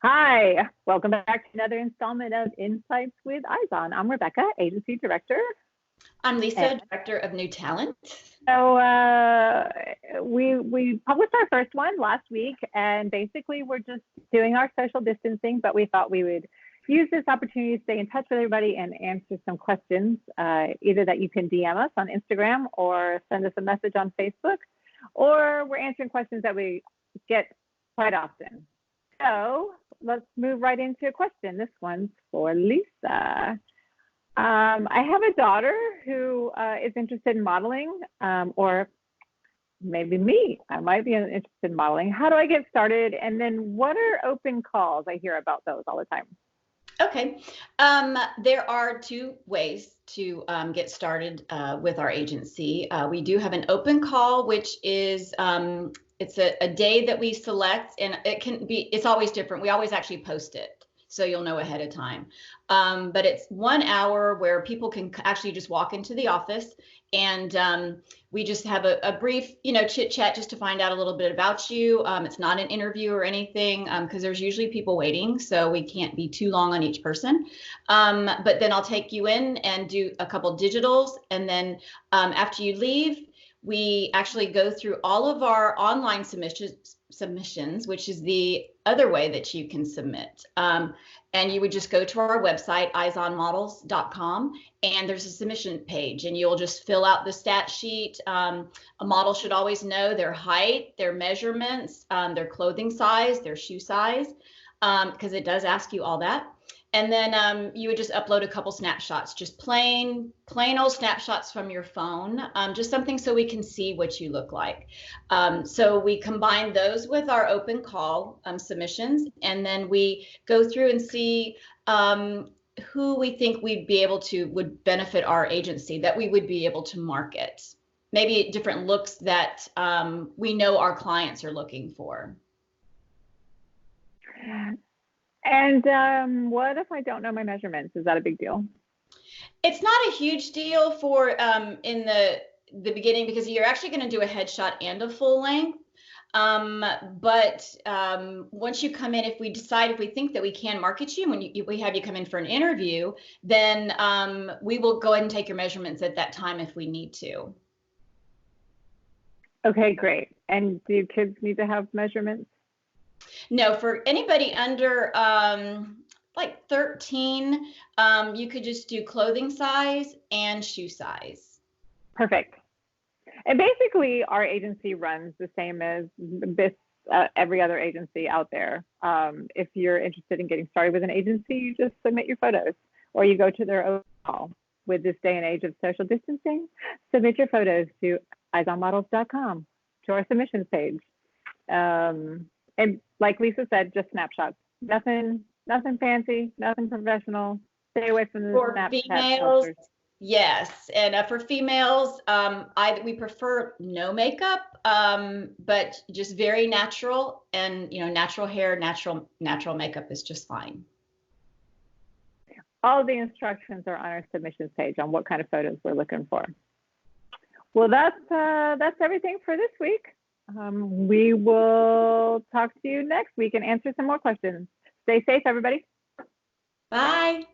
Hi, welcome back to another installment of Insights with IZON. I'm Rebecca, Agency Director. I'm Lisa, And Director of New Talent. we published our first one last week, and basically we're just doing our social distancing, but we thought we would use this opportunity to stay in touch with everybody and answer some questions, either that you can DM us on Instagram or send us a message on Facebook, or we're answering questions that we get quite often. So let's move right into a question. This one's for Lisa. I have a daughter who is interested in modeling, or maybe me. I might be interested in modeling. How do I get started? And then what are open calls? I hear about those all the time. Okay. There are two ways to get started with our agency. We do have an open call, which is it's a day that we select, and it's always different. We always actually post it, so you'll know ahead of time. But it's 1 hour where people can actually just walk into the office, and we just have a brief, chit chat just to find out a little bit about you. It's not an interview or anything, because there's usually people waiting, so we can't be too long on each person. But then I'll take you in and do a couple digitals, and then after you leave, we actually go through all of our online submissions, which is the other way that you can submit. And you would just go to our website, izonmodels.com, and there's a submission page, and you'll just fill out the stat sheet. A model should always know their height, their measurements, their clothing size, their shoe size, because it does ask you all that. And then you would just upload a couple snapshots, just plain old snapshots from your phone, just something so we can see what you look like. So we combine those with our open call submissions, and then we go through and see who we think would benefit our agency, that we would be able to market. Maybe different looks that we know our clients are looking for. And what if I don't know my measurements? Is that a big deal? It's not a huge deal for in the beginning, because you're actually going to do a headshot and a full length. But once you come in, if we think that we can market you, when we have you come in for an interview, then we will go ahead and take your measurements at that time if we need to. Okay, great. And do kids need to have measurements? No, for anybody under like 13, you could just do clothing size and shoe size. Perfect. And basically, our agency runs the same as every other agency out there. If you're interested in getting started with an agency, you just submit your photos, or you go to their own call. With this day and age of social distancing, submit your photos to izonmodels.com, to our submissions page. And like Lisa said, just snapshots. Nothing fancy, nothing professional. Stay away from the Snapchat females. filters. Yes, and for females, we prefer no makeup, but just very natural, and natural hair, natural makeup is just fine. All the instructions are on our submissions page on what kind of photos we're looking for. Well, that's everything for this week. We will talk to you next week and answer some more questions. Stay safe, everybody. Bye.